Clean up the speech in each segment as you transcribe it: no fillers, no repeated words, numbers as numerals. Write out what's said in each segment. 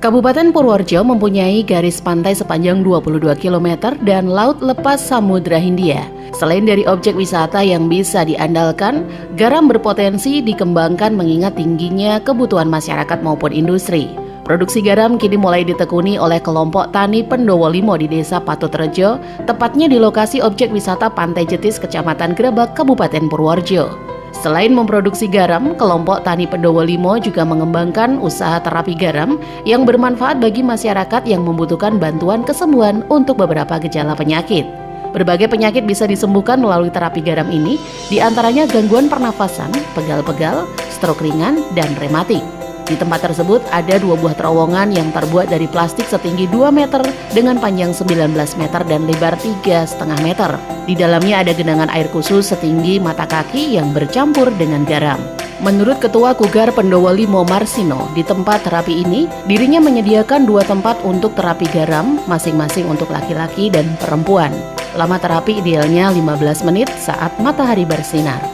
Kabupaten Purworejo mempunyai garis pantai sepanjang 22 km dan laut lepas Samudra Hindia. Selain dari objek wisata yang bisa diandalkan, garam berpotensi dikembangkan mengingat tingginya kebutuhan masyarakat maupun industri. Produksi garam kini mulai ditekuni oleh kelompok tani Pendowo Limo di Desa Patutrejo, tepatnya di lokasi objek wisata Pantai Jetis, Kecamatan Grebek, Kabupaten Purworejo. Selain memproduksi garam, kelompok tani Pendowo Limo juga mengembangkan usaha terapi garam yang bermanfaat bagi masyarakat yang membutuhkan bantuan kesembuhan untuk beberapa gejala penyakit. Berbagai penyakit bisa disembuhkan melalui terapi garam ini, diantaranya gangguan pernafasan, pegal-pegal, stroke ringan, dan rematik. Di tempat tersebut ada 2 buah terowongan yang terbuat dari plastik setinggi 2 meter dengan panjang 19 meter dan lebar 3,5 meter. Di dalamnya ada genangan air khusus setinggi mata kaki yang bercampur dengan garam. Menurut Ketua Kugar Pendowo Limo Marsino, di tempat terapi ini, dirinya menyediakan 2 tempat untuk terapi garam, masing-masing untuk laki-laki dan perempuan. Lama terapi idealnya 15 menit saat matahari bersinar.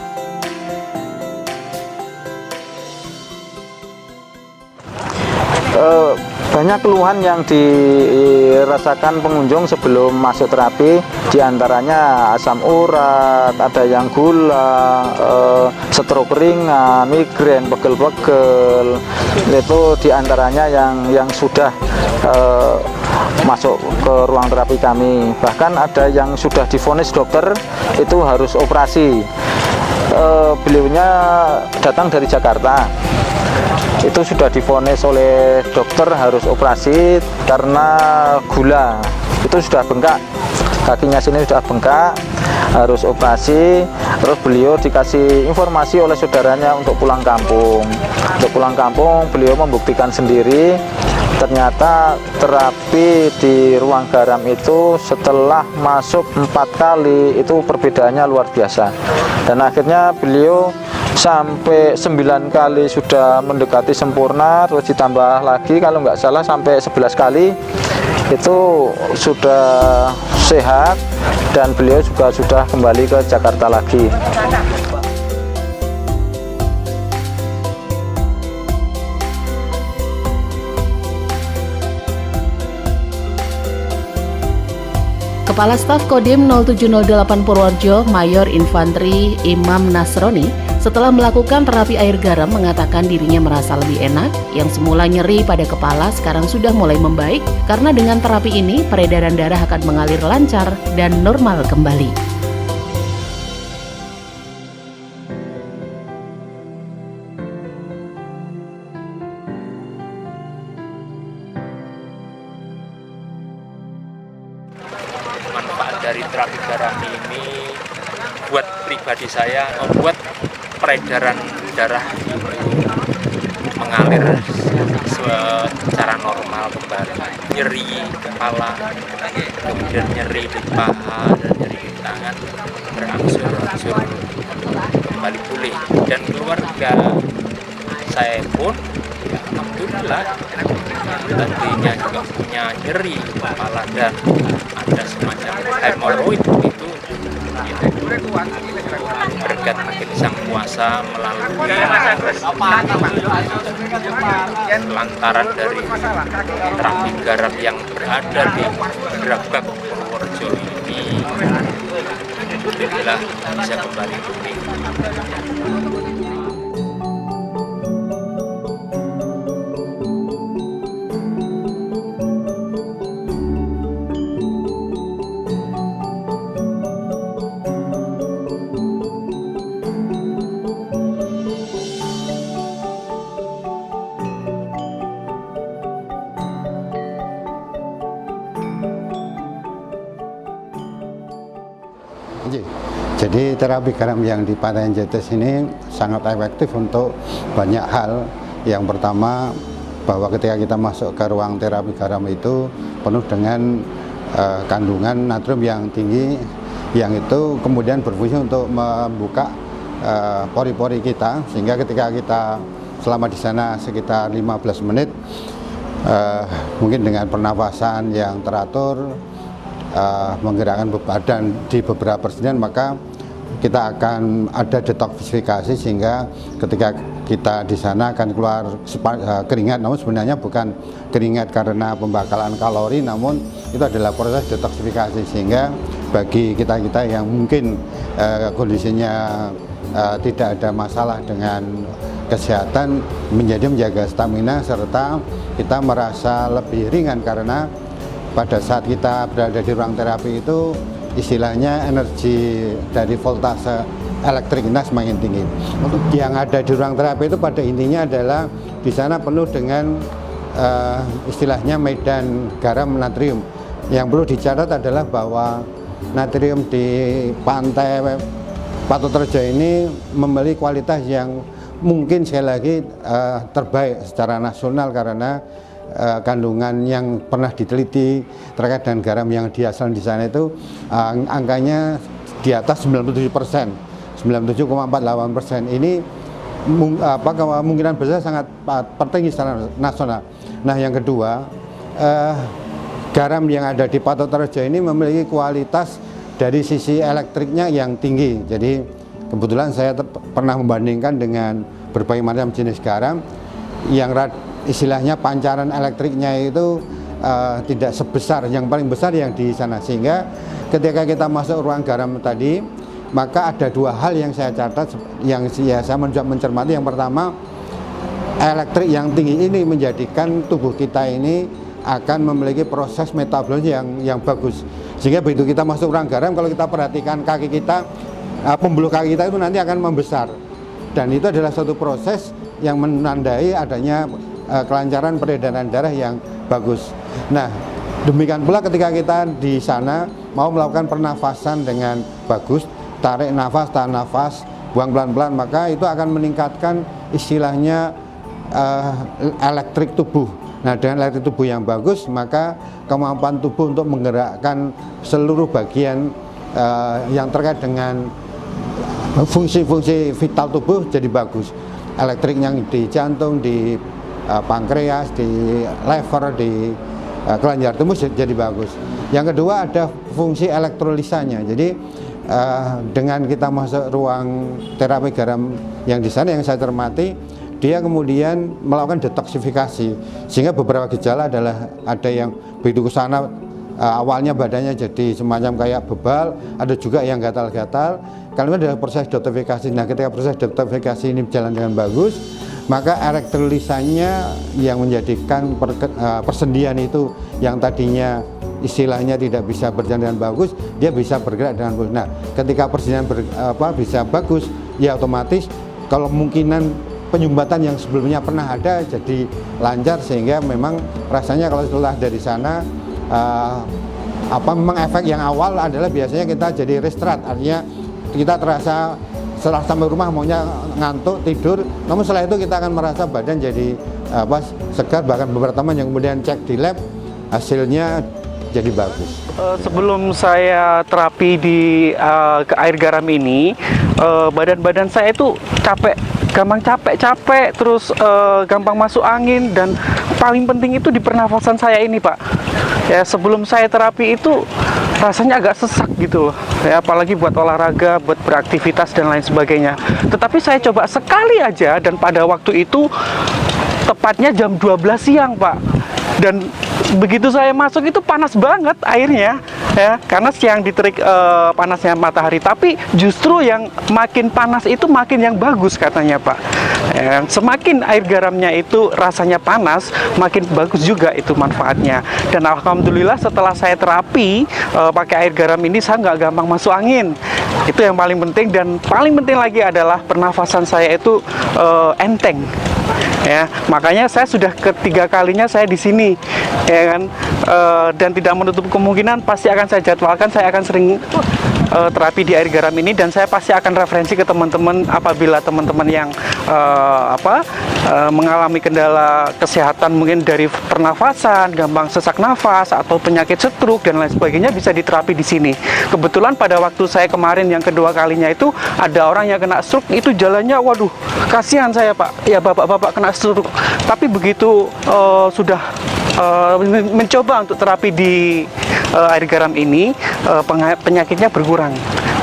Banyak keluhan yang dirasakan pengunjung sebelum masuk terapi, diantaranya asam urat, ada yang gula, stroke ringan, migrain, pegel-pegel. Itu diantaranya yang sudah masuk ke ruang terapi kami. Bahkan ada yang sudah divonis dokter itu harus operasi. Beliaunya datang dari Jakarta. Itu sudah divonis oleh dokter harus operasi karena gula. Itu sudah bengkak, kakinya sini sudah bengkak, harus operasi. Terus beliau dikasih informasi oleh saudaranya untuk pulang kampung. Untuk pulang kampung beliau membuktikan sendiri, ternyata terapi di ruang garam itu setelah masuk 4 kali itu perbedaannya luar biasa. Dan akhirnya beliau sampai 9 kali sudah mendekati sempurna, terus ditambah lagi kalau nggak salah sampai 11 kali itu sudah sehat, dan beliau juga sudah kembali ke Jakarta lagi. Kepala Staf Kodim 0708 Purworejo, Mayor Infanteri Imam Nasroni, setelah melakukan terapi air garam mengatakan dirinya merasa lebih enak. Yang semula nyeri pada kepala sekarang sudah mulai membaik karena dengan terapi ini peredaran darah akan mengalir lancar dan normal kembali. Manfaat dari terapi garam ini buat pribadi saya membuat peredaran darah mengalir secara normal kembali. Nyeri kepala, kemudian nyeri di paha dan nyeri di tangan berangsur-angsur kembali pulih. Dan keluarga saya pun ya, alhamdulillah tadinya juga punya nyeri kepala dan ada semacam hemoroid itu berkat makin sang kuasa melalui lantaran dari terapi garam yang berada di Grebek Purworejo ini, alhamdulillah bisa kembali pulih. Jadi terapi garam yang di Pantai Jetis ini sangat efektif untuk banyak hal. Yang pertama, bahwa ketika kita masuk ke ruang terapi garam itu penuh dengan kandungan natrium yang tinggi, yang itu kemudian berfungsi untuk membuka pori-pori kita, sehingga ketika kita selama di sana sekitar 15 menit mungkin dengan pernafasan yang teratur, menggerakkan badan di beberapa persediaan, maka kita akan ada detoksifikasi, sehingga ketika kita di sana akan keluar keringat, namun sebenarnya bukan keringat karena pembakalan kalori, namun itu adalah proses detoksifikasi, sehingga bagi kita-kita yang mungkin kondisinya tidak ada masalah dengan kesehatan, menjaga stamina, serta kita merasa lebih ringan karena pada saat kita berada di ruang terapi itu istilahnya energi dari voltase elektrik kita semakin tinggi. Untuk yang ada di ruang terapi itu pada intinya adalah di sana penuh dengan istilahnya medan garam natrium. Yang perlu dicatat adalah bahwa natrium di pantai Patoterejo ini memiliki kualitas yang mungkin sekali lagi terbaik secara nasional, karena kandungan yang pernah diteliti terkait dengan garam yang dihasilkan di sana itu angkanya di atas 97%. 97,48%. Ini kemungkinan besar sangat penting secara nasional. Nah, yang kedua, garam yang ada di Patoterejo ini memiliki kualitas dari sisi elektriknya yang tinggi. Jadi kebetulan saya pernah membandingkan dengan berbagai macam jenis garam yang istilahnya pancaran elektriknya itu tidak sebesar, yang paling besar yang di sana, sehingga ketika kita masuk ruang garam tadi, maka ada dua hal yang saya catat, yang saya mencermati. Yang pertama, elektrik yang tinggi ini menjadikan tubuh kita ini akan memiliki proses metabolisme yang bagus, sehingga begitu kita masuk ruang garam, kalau kita perhatikan kaki kita, pembuluh kaki kita itu nanti akan membesar, dan itu adalah suatu proses yang menandai adanya kelancaran peredaran darah yang bagus. Nah, demikian pula ketika kita di sana mau melakukan pernafasan dengan bagus, tarik nafas, tahan nafas, buang pelan-pelan, maka itu akan meningkatkan istilahnya elektrik tubuh. Nah, dengan elektrik tubuh yang bagus, maka kemampuan tubuh untuk menggerakkan seluruh bagian yang terkait dengan fungsi-fungsi vital tubuh jadi bagus. Elektrik yang di jantung, di pankreas, di lever, di kelenjar tembus jadi bagus. Yang kedua, ada fungsi elektrolisanya. Jadi dengan kita masuk ruang terapi garam yang di sana, yang saya cermati, dia kemudian melakukan detoksifikasi, sehingga beberapa gejala adalah ada yang begitu ke sana awalnya badannya jadi semacam kayak bebal, ada juga yang gatal-gatal. Kalau itu adalah proses detoksifikasi. Nah, ketika proses detoksifikasi ini berjalan dengan bagus, maka elektrolisanya yang menjadikan persendian itu yang tadinya istilahnya tidak bisa berjalan dengan bagus, dia bisa bergerak dengan bagus. Nah, ketika persendian bisa bagus, ya otomatis kalau kemungkinan penyumbatan yang sebelumnya pernah ada jadi lancar, sehingga memang rasanya kalau setelah dari sana memang efek yang awal adalah biasanya kita jadi restart, artinya kita terasa setelah sampai rumah maunya ngantuk, tidur, namun setelah itu kita akan merasa badan jadi segar, bahkan beberapa teman yang kemudian cek di lab hasilnya jadi bagus. Sebelum saya terapi di air garam ini, badan saya itu gampang capek, terus gampang masuk angin, dan paling penting itu di pernafasan saya ini, Pak. Ya, sebelum saya terapi itu rasanya agak sesak gitu loh, ya, apalagi buat olahraga, buat beraktivitas dan lain sebagainya. Tetapi saya coba sekali aja, dan pada waktu itu tepatnya jam 12 siang, Pak. Dan begitu saya masuk itu panas banget airnya, ya, karena siang diterik panasnya matahari. Tapi justru yang makin panas itu makin yang bagus katanya, Pak. Semakin air garamnya itu rasanya panas, makin bagus juga itu manfaatnya. Dan alhamdulillah setelah saya terapi pakai air garam ini, saya nggak gampang masuk angin. Itu yang paling penting, dan paling penting lagi adalah pernafasan saya itu enteng. Ya, makanya saya sudah ketiga kalinya saya di sini, ya kan, dan tidak menutup kemungkinan pasti akan saya jadwalkan, saya akan sering terapi di air garam ini, dan saya pasti akan referensi ke teman-teman apabila teman-teman yang mengalami kendala kesehatan mungkin dari pernafasan, gampang sesak nafas atau penyakit stroke dan lain sebagainya, bisa diterapi di sini. Kebetulan pada waktu saya kemarin yang kedua kalinya itu ada orang yang kena stroke, itu jalannya waduh, kasihan saya, Pak. Ya, bapak-bapak kena stroke. Tapi begitu sudah mencoba untuk terapi di air garam ini, penyakitnya berkurang.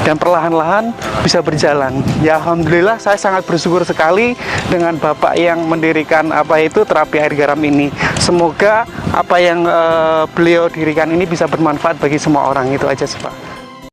dan perlahan-lahan bisa berjalan. Ya alhamdulillah saya sangat bersyukur sekali dengan Bapak yang mendirikan terapi air garam ini. Semoga apa yang beliau dirikan ini bisa bermanfaat bagi semua orang. Itu aja sih Pak.